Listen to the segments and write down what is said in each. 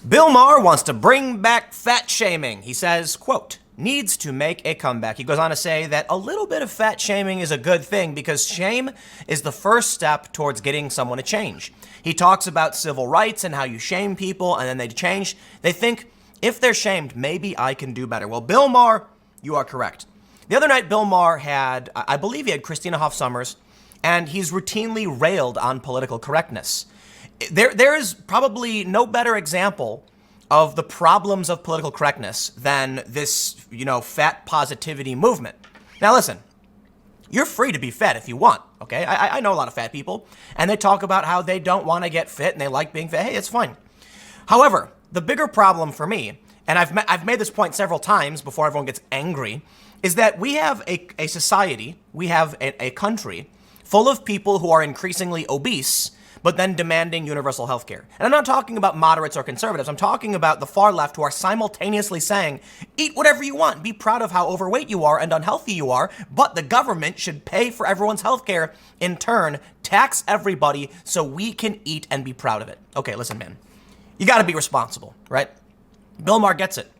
Bill Maher wants to bring back fat shaming. He says, quote, needs to make a comeback. He goes on to say that a little bit of fat shaming is a good thing because shame is the first step towards getting someone to change. He talks about civil rights and how you shame people and then they change. They think if they're shamed, maybe I can do better. Well, Bill Maher, you are correct. The other night, Bill Maher had, I believe he had Christina Hoff Sommers, and he's routinely railed on political correctness. There is probably no better example of the problems of political correctness than this, fat positivity movement. Now listen, you're free to be fat if you want, okay? I know a lot of fat people, and they talk about how they don't want to get fit and they like being fat. Hey, it's fine. However, the bigger problem for me, and I've made this point several times before everyone gets angry, is that we have a society, we have a country full of people who are increasingly obese, but then demanding universal health care. And I'm not talking about moderates or conservatives. I'm talking about the far left who are simultaneously saying, eat whatever you want, be proud of how overweight you are and unhealthy you are, but the government should pay for everyone's health care, in turn, tax everybody so we can eat and be proud of it. Okay, listen, man. You gotta be responsible, right? Bill Maher gets it.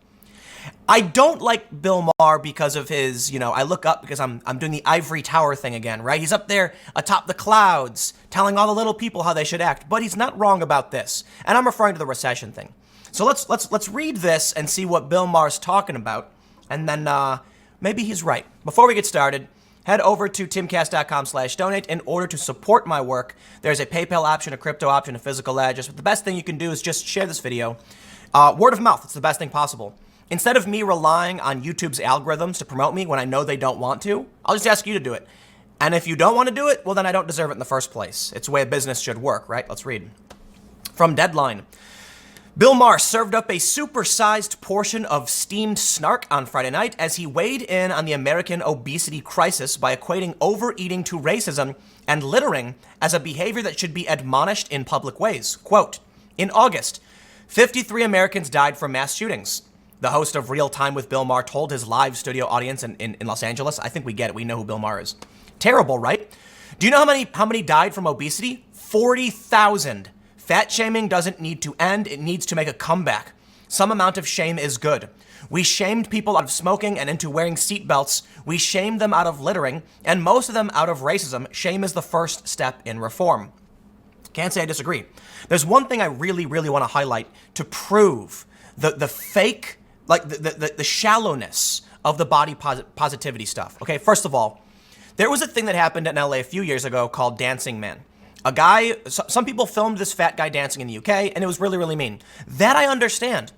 I don't like Bill Maher because of his, I look up because I'm doing the ivory tower thing again, right? He's up there atop the clouds telling all the little people how they should act, but he's not wrong about this. And I'm referring to the recession thing. So let's read this and see what Bill Maher's talking about, and then maybe he's right. Before we get started, head over to timcast.com/donate in order to support my work. There's a PayPal option, a crypto option, a physical address, but the best thing you can do is just share this video. Word of mouth, it's the best thing possible. Instead of me relying on YouTube's algorithms to promote me when I know they don't want to, I'll just ask you to do it. And if you don't want to do it, well, then I don't deserve it in the first place. It's the way a business should work, right? Let's read. From Deadline. Bill Maher served up a supersized portion of steamed snark on Friday night as he weighed in on the American obesity crisis by equating overeating to racism and littering as a behavior that should be admonished in public ways. Quote, in August, 53 Americans died from mass shootings. The host of Real Time with Bill Maher told his live studio audience in Los Angeles. I think we get it. We know who Bill Maher is. Terrible, right? Do you know how many died from obesity? 40,000. Fat shaming doesn't need to end. It needs to make a comeback. Some amount of shame is good. We shamed people out of smoking and into wearing seatbelts. We shamed them out of littering, and most of them out of racism. Shame is the first step in reform. Can't say I disagree. There's one thing I really, really want to highlight to prove the fake, the shallowness of the body positivity stuff. Okay, first of all, there was a thing that happened in LA a few years ago called Dancing Man. A guy, some people filmed this fat guy dancing in the UK, and it was really, really mean. That I understand.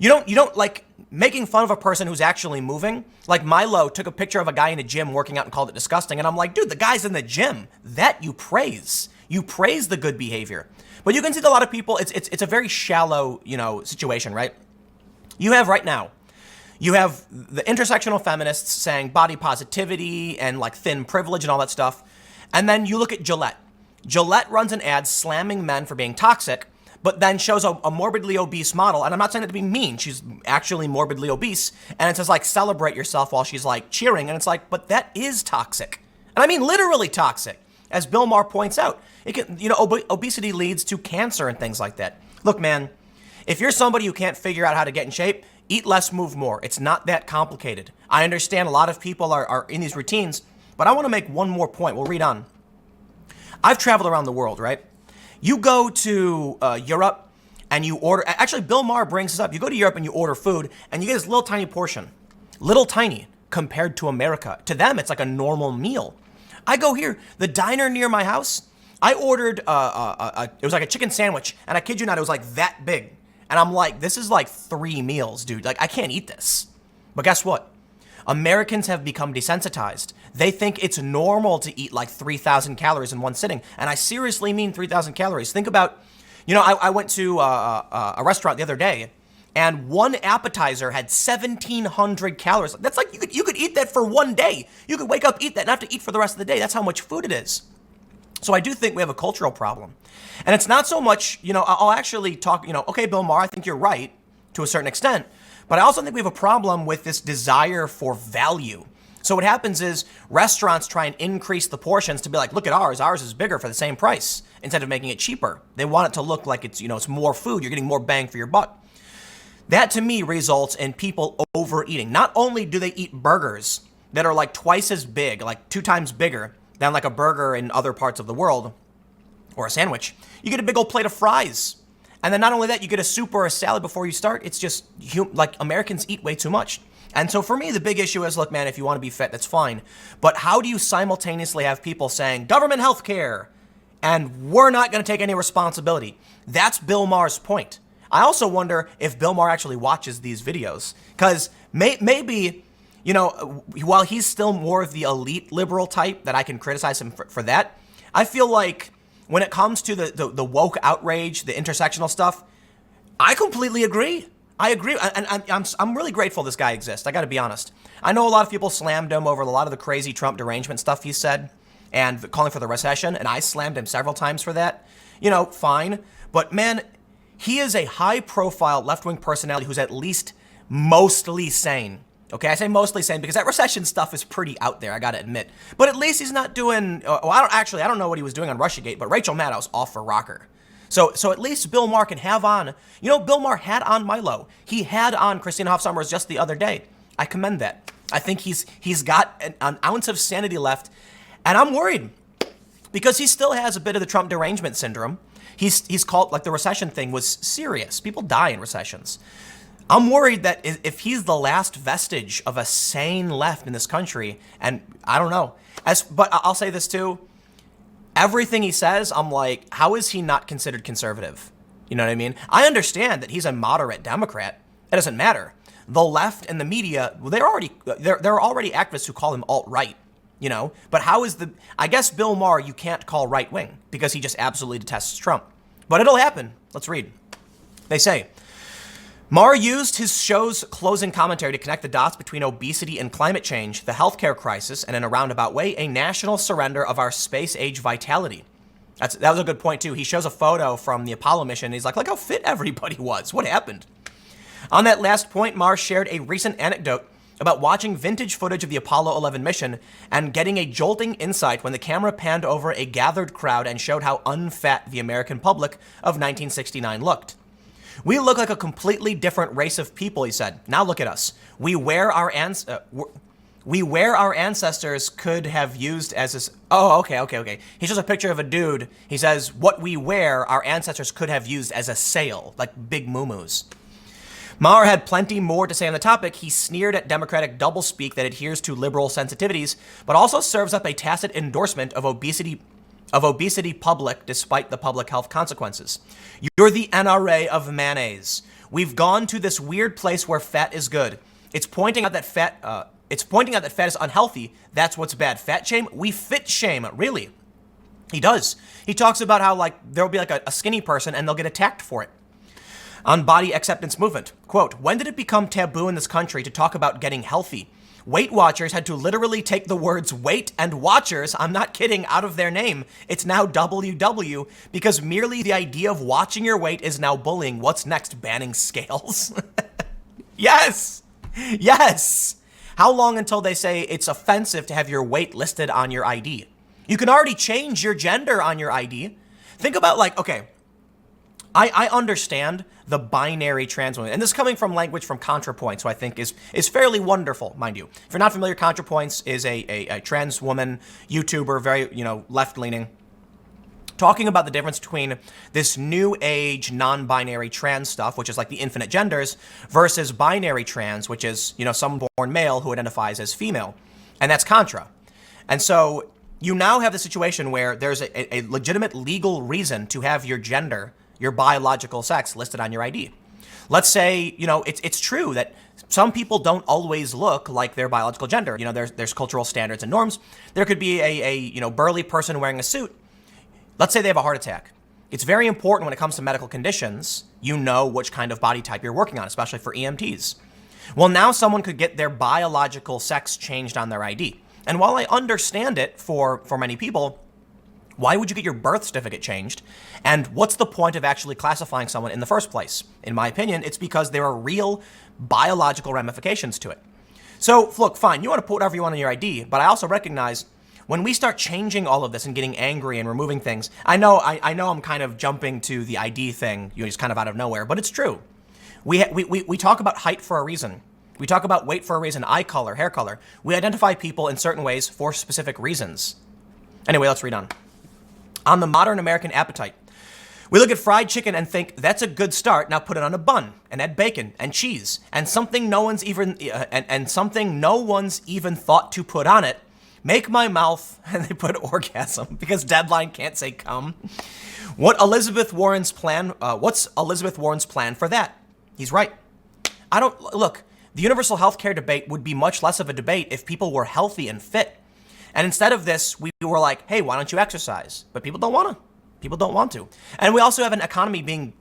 You don't like making fun of a person who's actually moving. Like Milo took a picture of a guy in a gym working out and called it disgusting, and I'm like, dude, the guy's in the gym. That you praise. You praise the good behavior. But you can see that a lot of people, it's a very shallow, situation, right? You have right now, you have the intersectional feminists saying body positivity and like thin privilege and all that stuff. And then you look at Gillette. Gillette runs an ad slamming men for being toxic, but then shows a morbidly obese model. And I'm not saying that to be mean. She's actually morbidly obese. And it says like, celebrate yourself while she's like cheering. And it's like, but that is toxic. And I mean, literally toxic. As Bill Maher points out, it can, obesity leads to cancer and things like that. Look, man, if you're somebody who can't figure out how to get in shape, eat less, move more. It's not that complicated. I understand a lot of people are in these routines, but I want to make one more point. We'll read on. I've traveled around the world, right? You go to Europe and you order, actually Bill Maher brings this up. You go to Europe and you order food and you get this little tiny portion. Little tiny compared to America. To them, it's like a normal meal. I go here, the diner near my house, I ordered, it was like a chicken sandwich, and I kid you not, it was like that big. And I'm like, this is like 3 meals, dude. Like, I can't eat this. But guess what? Americans have become desensitized. They think it's normal to eat like 3,000 calories in one sitting. And I seriously mean 3,000 calories. Think about, I went to a restaurant the other day, and one appetizer had 1,700 calories. That's like, you could eat that for one day. You could wake up, eat that, and have to eat for the rest of the day. That's how much food it is. So I do think we have a cultural problem. And it's not so much, I'll actually talk, okay, Bill Maher, I think you're right to a certain extent. But I also think we have a problem with this desire for value. So what happens is restaurants try and increase the portions to be like, look at ours. Ours is bigger for the same price instead of making it cheaper. They want it to look like it's, it's more food. You're getting more bang for your buck. That to me results in people overeating. Not only do they eat burgers that are like twice as big, like 2 times bigger than like a burger in other parts of the world or a sandwich, you get a big old plate of fries. And then not only that, you get a soup or a salad before you start. It's just like Americans eat way too much. And so for me, the big issue is, look, man, if you want to be fit, that's fine. But how do you simultaneously have people saying government health care and we're not going to take any responsibility? That's Bill Maher's point. I also wonder if Bill Maher actually watches these videos, because maybe, while he's still more of the elite liberal type that I can criticize him for that, I feel like when it comes to the woke outrage, the intersectional stuff, I completely agree. I agree. And I'm really grateful this guy exists. I got to be honest. I know a lot of people slammed him over a lot of the crazy Trump derangement stuff he said and calling for the recession. And I slammed him several times for that. Fine. But man, he is a high profile left-wing personality who's at least mostly sane. Okay, I say mostly sane because that recession stuff is pretty out there, I gotta admit. But at least he's not doing, I don't know what he was doing on Russiagate, but Rachel Maddow's off for rocker. So at least Bill Maher can have on, Bill Maher had on Milo. He had on Christina Hoff Sommers just the other day. I commend that. I think he's got an ounce of sanity left, and I'm worried because he still has a bit of the Trump derangement syndrome. He's called, like, the recession thing was serious. People die in recessions. I'm worried that if he's the last vestige of a sane left in this country, and I don't know, but I'll say this too, everything he says, I'm like, how is he not considered conservative? You know what I mean? I understand that he's a moderate Democrat. It doesn't matter. The left and the media, there are already activists who call him alt-right, but I guess Bill Maher you can't call right-wing because he just absolutely detests Trump. But it'll happen. Let's read. They say, Maher used his show's closing commentary to connect the dots between obesity and climate change, the healthcare crisis, and in a roundabout way, a national surrender of our space-age vitality. That was a good point, too. He shows a photo from the Apollo mission, and he's like, look how fit everybody was. What happened? On that last point, Maher shared a recent anecdote about watching vintage footage of the Apollo 11 mission and getting a jolting insight when the camera panned over a gathered crowd and showed how unfat the American public of 1969 looked. We look like a completely different race of people, he said. Now look at us. We wear our ancestors could have used as a... Oh, okay. He shows a picture of a dude. He says, what we wear, our ancestors could have used as a sail, like big muumuus. Maher had plenty more to say on the topic. He sneered at Democratic doublespeak that adheres to liberal sensitivities, but also serves up a tacit endorsement of obesity public despite the public health consequences. You're the NRA of mayonnaise. We've gone to this weird place where fat is good. It's pointing out that fat is unhealthy. That's what's bad. Fat shame? We fit shame. Really? He does. He talks about how there'll be a skinny person and they'll get attacked for it. On body acceptance movement, quote, when did it become taboo in this country to talk about getting healthy? Weight Watchers had to literally take the words weight and watchers, I'm not kidding, out of their name. It's now WW because merely the idea of watching your weight is now bullying. What's next? Banning scales? Yes. How long until they say it's offensive to have your weight listed on your ID? You can already change your gender on your ID. Think about okay, I understand the binary trans woman, and this is coming from language from ContraPoints, who I think is fairly wonderful, mind you. If you're not familiar, ContraPoints is a trans woman YouTuber, very left-leaning, talking about the difference between this new age non-binary trans stuff, which is like the infinite genders, versus binary trans, which is someone born male who identifies as female, and that's Contra. And so you now have the situation where there's a legitimate legal reason to have your gender, your biological sex, listed on your ID. Let's say, it's true that some people don't always look like their biological gender. There's cultural standards and norms. There could be a burly person wearing a suit. Let's say they have a heart attack. It's very important when it comes to medical conditions, which kind of body type you're working on, especially for EMTs. Well, now someone could get their biological sex changed on their ID. And while I understand it for many people, why would you get your birth certificate changed? And what's the point of actually classifying someone in the first place? In my opinion, it's because there are real biological ramifications to it. So look, fine, you want to put whatever you want on your ID, but I also recognize when we start changing all of this and getting angry and removing things, I know I'm kind of jumping to the ID thing, just kind of out of nowhere, but it's true. We talk about height for a reason. We talk about weight for a reason, eye color, hair color. We identify people in certain ways for specific reasons. Anyway, let's read on. On the modern American appetite, we look at fried chicken and think that's a good start. Now put it on a bun and add bacon and cheese and something no one's even thought to put on it. Make my mouth, and they put orgasm because Deadline can't say come. What's Elizabeth Warren's plan for that? He's right. Look, the universal health care debate would be much less of a debate if people were healthy and fit. And instead of this, we were like, hey, why don't you exercise? But people don't want to. People don't want to. And we also have an economy being,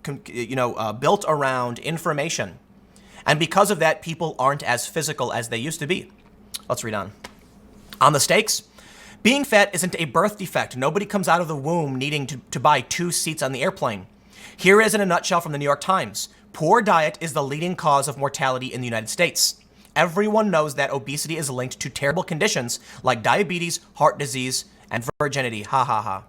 built around information. And because of that, people aren't as physical as they used to be. Let's read on. On the stakes, being fat isn't a birth defect. Nobody comes out of the womb needing to buy 2 seats on the airplane. Here is in a nutshell from the New York Times. Poor diet is the leading cause of mortality in the United States. Everyone knows that obesity is linked to terrible conditions like diabetes, heart disease, and virginity. Ha ha ha.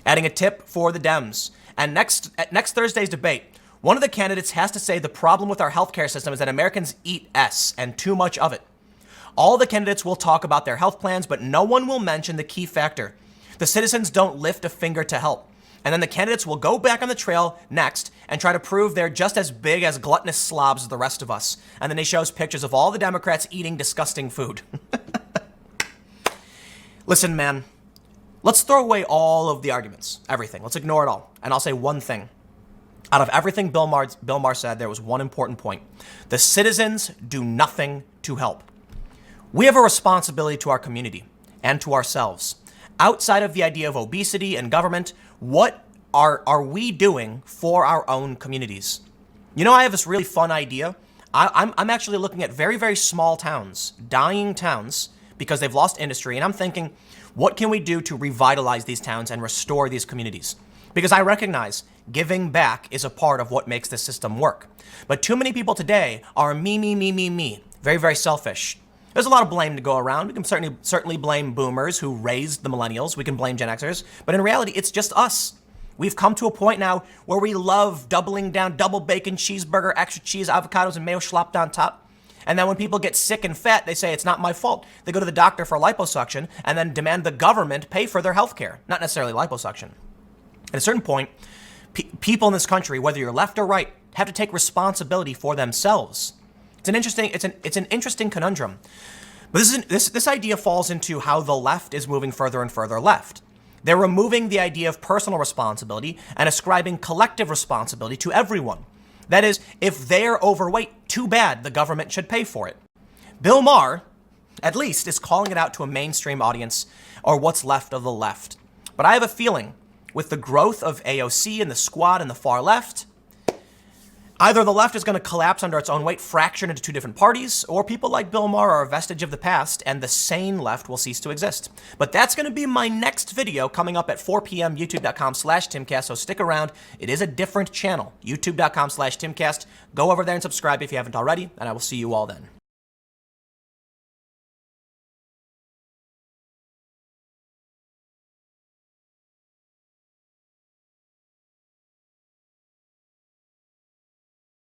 Adding a tip for the Dems. And at next Thursday's debate, one of the candidates has to say the problem with our healthcare system is that Americans eat S and too much of it. All the candidates will talk about their health plans, but no one will mention the key factor. The citizens don't lift a finger to help. And then the candidates will go back on the trail next and try to prove they're just as big as gluttonous slobs as the rest of us. And then he shows pictures of all the Democrats eating disgusting food. Listen, man, let's throw away all of the arguments, everything. Let's ignore it all. And I'll say one thing. Out of everything Bill Maher said, there was one important point. The citizens do nothing to help. We have a responsibility to our community and to ourselves. Outside of the idea of obesity and government, what are we doing for our own communities? You know, I have this really fun idea. I'm actually looking at very, very small towns, dying towns, because they've lost industry. And I'm thinking, what can we do to revitalize these towns and restore these communities? Because I recognize giving back is a part of what makes the system work. But too many people today are me. Very, very selfish. There's a lot of blame to go around. We can certainly blame boomers who raised the millennials. We can blame Gen Xers. But in reality, it's just us. We've come to a point now where we love doubling down, double bacon, cheeseburger, extra cheese, avocados, and mayo slopped on top. And then when people get sick and fat, they say it's not my fault. They go to the doctor for liposuction and then demand the government pay for their health care, not necessarily liposuction. At a certain point, people in this country, whether you're left or right, have to take responsibility for themselves. It's an interesting conundrum. But this idea falls into how the left is moving further and further left. They're removing the idea of personal responsibility and ascribing collective responsibility to everyone. That is, if they're overweight, too bad, the government should pay for it. Bill Maher, at least, is calling it out to a mainstream audience, or what's left of the left. But I have a feeling, with the growth of AOC and the Squad and the far left, either the left is going to collapse under its own weight, fractured into 2 different parties, or people like Bill Maher are a vestige of the past, and the sane left will cease to exist. But that's going to be my next video coming up at 4 p.m. youtube.com/Timcast, so stick around. It is a different channel, youtube.com/Timcast. Go over there and subscribe if you haven't already, and I will see you all then.